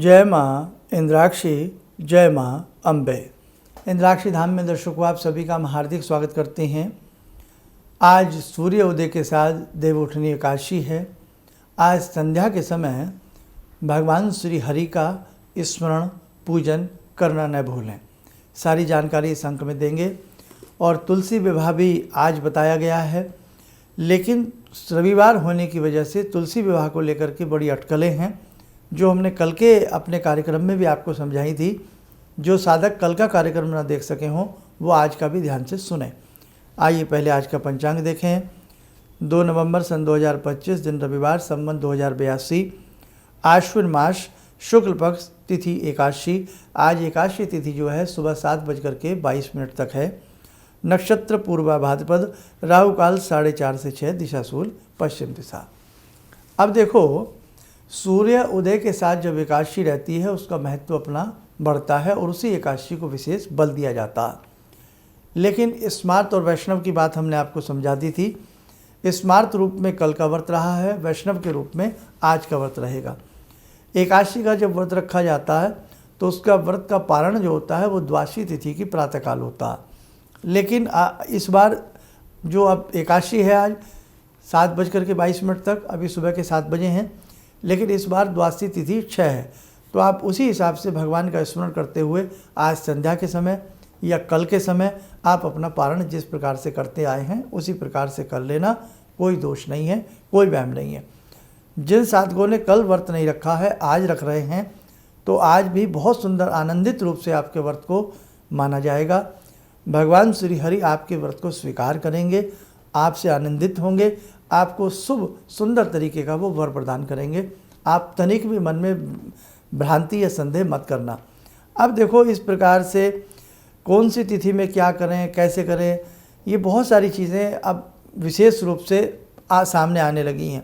जय माँ इंद्राक्षी, जय माँ अम्बे। इंद्राक्षी धाम में दर्शकों आप सभी का हम हार्दिक स्वागत करते हैं। आज सूर्य उदय के साथ देवउठनी एकादशी है। आज संध्या के समय भगवान श्री हरि का स्मरण पूजन करना न भूलें। सारी जानकारी इस अंक में देंगे और तुलसी विवाह भी आज बताया गया है, लेकिन रविवार होने की वजह से तुलसी विवाह को लेकर के बड़ी अटकलें हैं, जो हमने कल के अपने कार्यक्रम में भी आपको समझाई थी। जो साधक कल का कार्यक्रम ना देख सके हों वो आज का भी ध्यान से सुने। आइए पहले आज का पंचांग देखें। 2 नवंबर सन 2025 दिन रविवार, संवत 2082, आश्विन मास, शुक्ल पक्ष, तिथि एकादशी। आज एकादशी तिथि जो है सुबह 7:22 तक है। नक्षत्र पूर्वा भाद्रपद, राहु काल 4:30 से 6, दिशा शूल पश्चिम दिशा। अब देखो, सूर्य उदय के साथ जब एकादशी रहती है उसका महत्व अपना बढ़ता है और उसी एकादशी को विशेष बल दिया जाता है। लेकिन स्मार्त और वैष्णव की बात हमने आपको समझा दी थी। स्मार्त रूप में कल का व्रत रहा है, वैष्णव के रूप में आज का व्रत रहेगा। एकादशी का जब व्रत रखा जाता है तो उसका व्रत का पारण जो होता है वो द्वादशी तिथि की प्रातःकाल होता है। लेकिन इस बार जो अब एकादशी है आज 7:22 तक, अभी सुबह के 7 बजे हैं, लेकिन इस बार द्वादशी तिथि 6 है। तो आप उसी हिसाब से भगवान का स्मरण करते हुए आज संध्या के समय या कल के समय आप अपना पारण जिस प्रकार से करते आए हैं उसी प्रकार से कर लेना। कोई दोष नहीं है, कोई वहम नहीं है। जिन साधकों ने कल व्रत नहीं रखा है आज रख रहे हैं तो आज भी बहुत सुंदर आनंदित रूप से आपके व्रत को माना जाएगा। भगवान श्री हरि आपके व्रत को स्वीकार करेंगे, आपसे आनंदित होंगे, आपको शुभ सुंदर तरीके का वो वर प्रदान करेंगे। आप तनिक भी मन में भ्रांति या संदेह मत करना। अब देखो, इस प्रकार से कौन सी तिथि में क्या करें, कैसे करें, ये बहुत सारी चीज़ें अब विशेष रूप से सामने आने लगी हैं।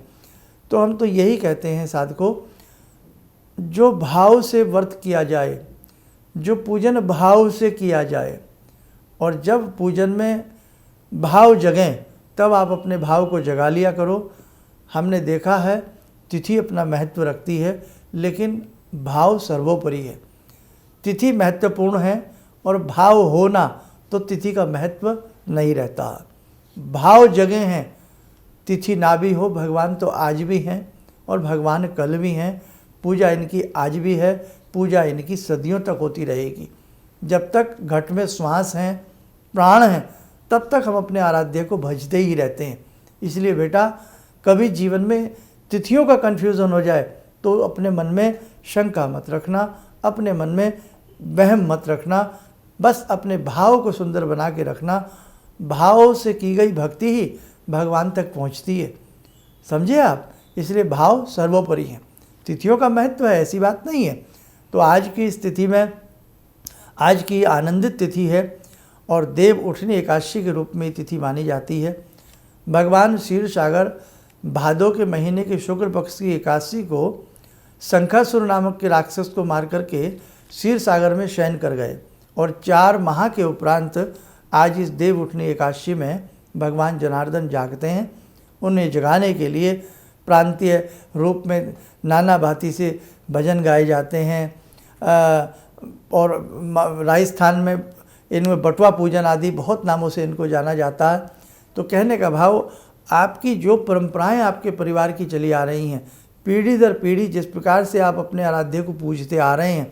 तो हम तो यही कहते हैं साधकों, जो भाव से व्रत किया जाए, जो पूजन भाव से किया जाए, और जब पूजन में भाव जगें तब आप अपने भाव को जगा लिया करो। हमने देखा है तिथि अपना महत्व रखती है, लेकिन भाव सर्वोपरि है। तिथि महत्वपूर्ण है और भाव होना तो तिथि का महत्व नहीं रहता। भाव जगे हैं, तिथि ना भी हो, भगवान तो आज भी हैं और भगवान कल भी हैं। पूजा इनकी आज भी है, पूजा इनकी सदियों तक होती रहेगी। जब तक घट में श्वास हैं, प्राण हैं, तब तक हम अपने आराध्य को भजते ही रहते हैं। इसलिए बेटा, कभी जीवन में तिथियों का कन्फ्यूज़न हो जाए तो अपने मन में शंका मत रखना, अपने मन में वहम मत रखना। बस अपने भाव को सुंदर बना के रखना। भाव से की गई भक्ति ही भगवान तक पहुंचती है, समझे आप। इसलिए भाव सर्वोपरि है। तिथियों का महत्व है, ऐसी बात नहीं है। तो आज की स्थिति में आज की आनंदित तिथि है और देव उठनी एकादशी के रूप में तिथि मानी जाती है। भगवान क्षीर सागर भादो के महीने के शुक्ल पक्ष की एकादशी को शंखासुर नामक के राक्षस को मार करके क्षीर सागर में शयन कर गए और 4 माह के उपरांत आज इस देव उठनी एकादशी में भगवान जनार्दन जागते हैं। उन्हें जगाने के लिए प्रांतीय रूप में नाना भांति से भजन गाए जाते हैं और राजस्थान में इनमें बटुआ पूजन आदि बहुत नामों से इनको जाना जाता है। तो कहने का भाव, आपकी जो परंपराएं आपके परिवार की चली आ रही हैं, पीढ़ी दर पीढ़ी जिस प्रकार से आप अपने आराध्य को पूजते आ रहे हैं,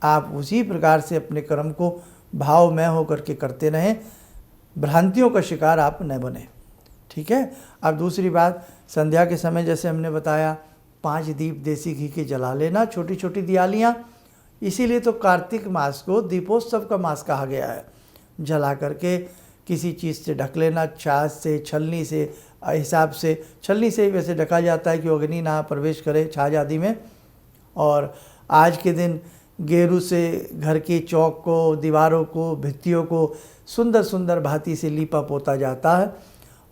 आप उसी प्रकार से अपने कर्म को भावमय होकर के करते रहें। भ्रांतियों का शिकार आप न बने, ठीक है। अब दूसरी बात, संध्या के समय जैसे हमने बताया 5 दीप देसी घी के जला लेना, छोटी छोटी दियालियाँ। इसीलिए तो कार्तिक मास को दीपोत्सव का मास कहा गया है। जला करके किसी चीज़ से ढक लेना, छाछ से, छलनी से, हिसाब से छलनी से ही वैसे ढका जाता है कि अग्नि ना प्रवेश करे छाछ आदि में। और आज के दिन गेरू से घर की चौक को, दीवारों को, भित्तियों को सुंदर सुंदर भांति से लीपा पोता जाता है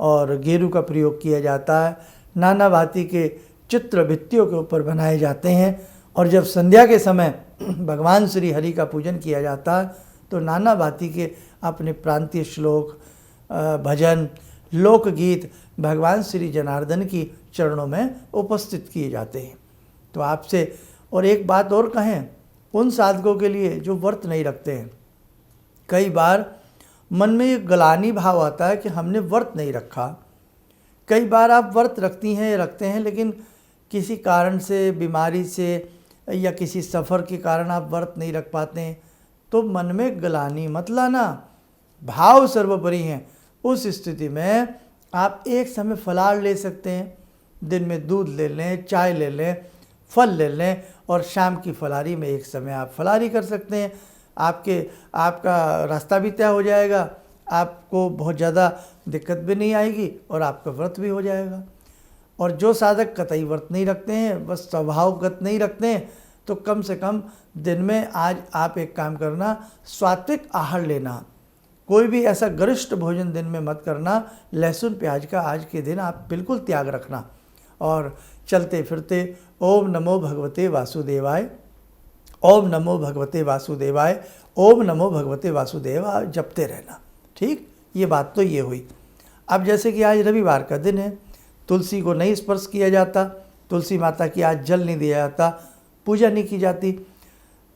और गेरू का प्रयोग किया जाता है। नाना भांति के चित्र भित्तियों के ऊपर बनाए जाते हैं और जब संध्या के समय भगवान श्री हरि का पूजन किया जाता है तो नाना भांति के अपने प्रांतीय श्लोक, भजन, लोकगीत भगवान श्री जनार्दन की चरणों में उपस्थित किए जाते हैं। तो आपसे और एक बात और कहें उन साधकों के लिए जो व्रत नहीं रखते हैं। कई बार मन में एक ग्लानि भाव आता है कि हमने व्रत नहीं रखा। कई बार आप व्रत रखती हैं रखते हैं, लेकिन किसी कारण से, बीमारी से या किसी सफ़र के कारण आप व्रत नहीं रख पाते हैं, तो मन में ग्लानि मत लाना, भाव सर्वोपरि हैं। उस स्थिति में आप एक समय फलाहार ले सकते हैं। दिन में दूध ले लें, चाय ले लें, फल ले लें और शाम की फलाहारी में एक समय आप फलाहारी कर सकते हैं। आपका रास्ता भी तय हो जाएगा, आपको बहुत ज़्यादा दिक्कत भी नहीं आएगी और आपका व्रत भी हो जाएगा। और जो साधक कतई व्रत नहीं रखते हैं, बस स्वभावगत नहीं रखते हैं, तो कम से कम दिन में आज आप एक काम करना, सात्विक आहार लेना। कोई भी ऐसा गरिष्ठ भोजन दिन में मत करना। लहसुन प्याज का आज के दिन आप बिल्कुल त्याग रखना और चलते फिरते ओम नमो भगवते वासुदेवाय, ओम नमो भगवते वासुदेवाय, ओम नमो भगवते वासुदेवाय जपते रहना। ठीक, ये बात तो ये हुई। अब जैसे कि आज रविवार का दिन है, तुलसी को नहीं स्पर्श किया जाता, तुलसी माता की आज जल नहीं दिया जाता, पूजा नहीं की जाती।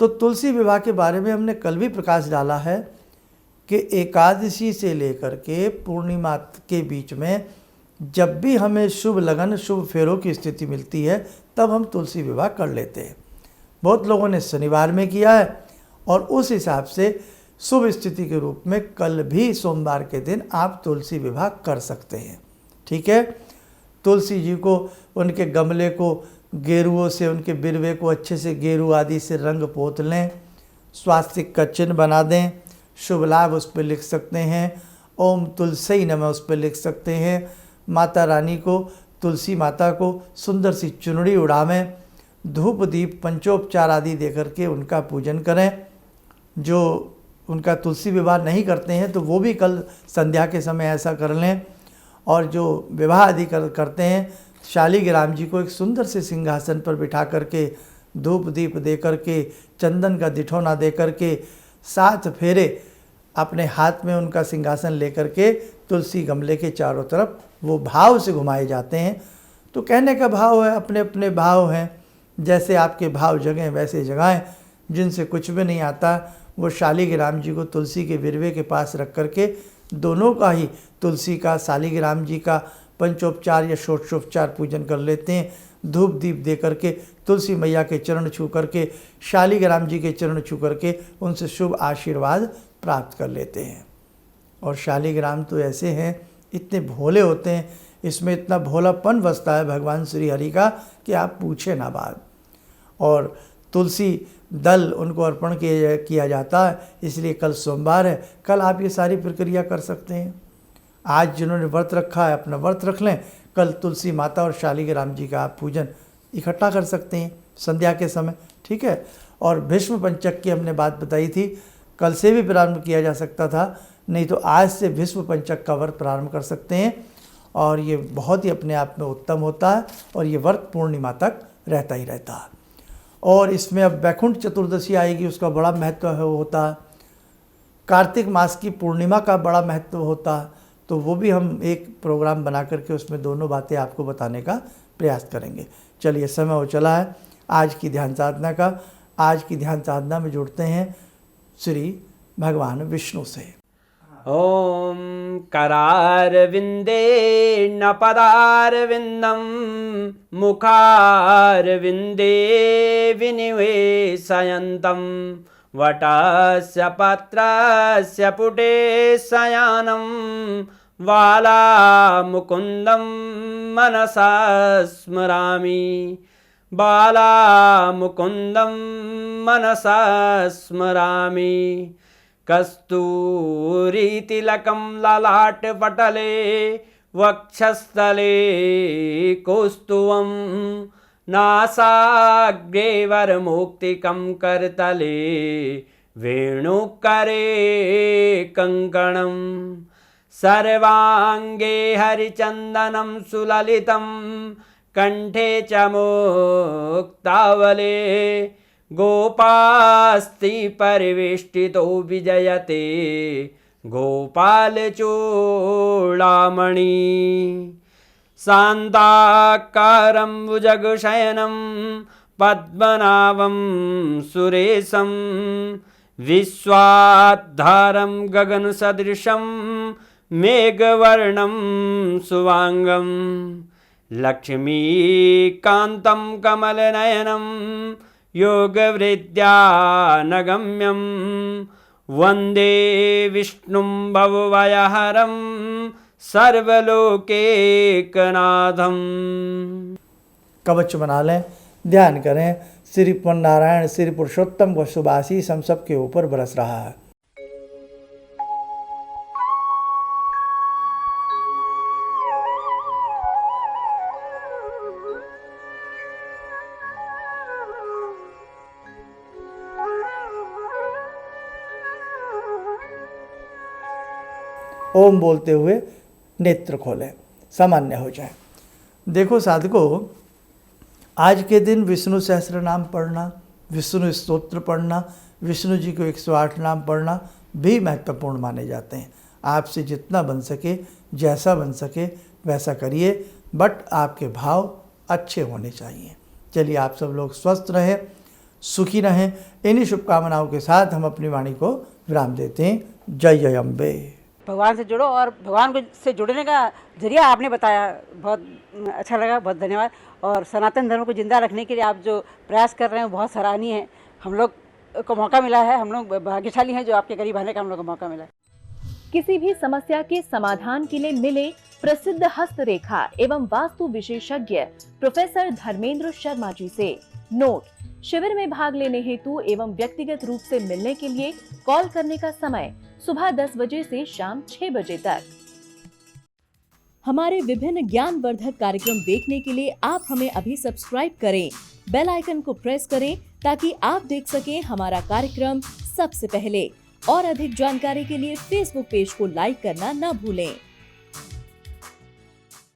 तो तुलसी विवाह के बारे में हमने कल भी प्रकाश डाला है कि एकादशी से लेकर के पूर्णिमा के बीच में जब भी हमें शुभ लगन, शुभ फेरों की स्थिति मिलती है, तब हम तुलसी विवाह कर लेते हैं। बहुत लोगों ने शनिवार में किया है और उस हिसाब से शुभ स्थिति के रूप में कल भी सोमवार के दिन आप तुलसी विवाह कर सकते हैं। ठीक है, तुलसी जी को, उनके गमले को गेरुओं से, उनके बिरवे को अच्छे से गेरू आदि से रंग पोत लें, स्वास्तिक का चिन्ह बना दें, शुभ लाभ उस पर लिख सकते हैं, ओम तुलसी नमः उस पर लिख सकते हैं। माता रानी को, तुलसी माता को सुंदर सी चुनरी उड़ावें, धूप दीप पंचोपचार आदि दे करके उनका पूजन करें। जो उनका तुलसी विवाह नहीं करते हैं तो वो भी कल संध्या के समय ऐसा कर लें। और जो विवाह आदि करते हैं, शालिग्राम जी को एक सुंदर से सिंहासन पर बिठा करके, धूप दीप दे करके, चंदन का दिठौना दे करके, 7 फेरे अपने हाथ में उनका सिंहासन लेकर के तुलसी गमले के चारों तरफ वो भाव से घुमाए जाते हैं। तो कहने का भाव है, अपने अपने भाव हैं, जैसे आपके भाव जगें वैसे जगाएं। जिनसे कुछ भी नहीं आता वो शालिग्राम जी को तुलसी के विरवे के पास रख करके दोनों का ही, तुलसी का, शालिग्राम जी का पंचोपचार या षोडशोपचार पूजन कर लेते हैं। धूप दीप दे करके, तुलसी मैया के चरण छू करके, शालिग्राम जी के चरण छू करके उनसे शुभ आशीर्वाद प्राप्त कर लेते हैं। और शालिग्राम तो ऐसे हैं, इतने भोले होते हैं, इसमें इतना भोलापन बसता है भगवान श्री हरि का कि आप पूछे ना बात। और तुलसी दल उनको अर्पण किया जाता है, इसलिए कल सोमवार है, कल आप ये सारी प्रक्रिया कर सकते हैं। आज जिन्होंने व्रत रखा है अपना व्रत रख लें, कल तुलसी माता और शालिग्राम जी का आप पूजन इकट्ठा कर सकते हैं संध्या के समय। ठीक है, और भीष्म पंचक की हमने बात बताई थी, कल से भी प्रारंभ किया जा सकता था, नहीं तो आज से भीष्म पंचक का व्रत प्रारंभ कर सकते हैं। और ये बहुत ही अपने आप में उत्तम होता है और ये व्रत पूर्णिमा तक रहता ही रहता है। और इसमें अब वैकुंठ चतुर्दशी आएगी, उसका बड़ा महत्व होता है। कार्तिक मास की पूर्णिमा का बड़ा महत्व होता है, तो वो भी हम एक प्रोग्राम बना करके उसमें दोनों बातें आपको बताने का प्रयास करेंगे। चलिए, समय हो चला है आज की ध्यान साधना का। आज की ध्यान साधना में जुड़ते हैं श्री भगवान विष्णु से। ओम करारविंदे न पदारविंदम मुखारविंदे विनिवेशयन्तं वटस्य पत्रस्य पुटे शयानं बालामुकुन्दं मनसा स्मरामि, बालामुकुन्दं मनसा स्मरामि। कस्तूरीतिलकं ललाटपटले वक्षस्थले कौस्तुभं नासाग्रे वरमुक्तिकं करतले वेणुकरे कङ्कणं सर्वाङ्गे हरिचन्दनं सुललितं कंठे च मुक्तावले गोपास्ति परिवेष्टितो विजयते गोपालचूडामणि शान्ताकारं भुजगशयनं पद्मनाभं सुरेशं विश्वाधारं गगनसदृशं मेघवर्णं शुभांगं लक्ष्मीकान्तं कमलनयनं योगवृद्ध्यानगम्यं वन्दे विष्णुं भवभयहरं सर्वलोकैकनाथं। कवच बना लें, ध्यान करें, श्री नारायण श्री पुरुषोत्तम का शुभ आशीष हम सबके ऊपर बरस रहा है। ओम बोलते हुए नेत्र खोलें, सामान्य हो जाए। देखो साधकों, आज के दिन विष्णु सहस्त्र नाम पढ़ना, विष्णु स्तोत्र पढ़ना, विष्णु जी को 108 नाम पढ़ना भी महत्वपूर्ण माने जाते हैं। आपसे जितना बन सके, जैसा बन सके वैसा करिए, बट आपके भाव अच्छे होने चाहिए। चलिए, आप सब लोग स्वस्थ रहें, सुखी रहें। इन्हीं शुभकामनाओं के साथ हम अपनी वाणी को विराम देते हैं। जय जय अम्बे। भगवान से जुड़ो और भगवान से जुड़ने का जरिया आपने बताया, बहुत अच्छा लगा, बहुत धन्यवाद। और सनातन धर्म को जिंदा रखने के लिए आप जो प्रयास कर रहे हैं वो बहुत सराहनीय है। हम लोग को मौका मिला है, हम लोग भाग्यशाली हैं जो आपके करीब आने का हम लोग को मौका मिला है। किसी भी समस्या के समाधान के लिए मिले प्रसिद्ध हस्तरेखा एवं वास्तु विशेषज्ञ प्रोफेसर धर्मेंद्र शर्मा जी से। नोट: शिविर में भाग लेने हेतु एवं व्यक्तिगत रूप से मिलने के लिए कॉल करने का समय सुबह 10 बजे से शाम 6 बजे तक। हमारे विभिन्न ज्ञानवर्धक कार्यक्रम देखने के लिए आप हमें अभी सब्सक्राइब करें, बेल आइकन को प्रेस करें ताकि आप देख सकें हमारा कार्यक्रम सबसे पहले। और अधिक जानकारी के लिए फेसबुक पेज को लाइक करना न भूलें।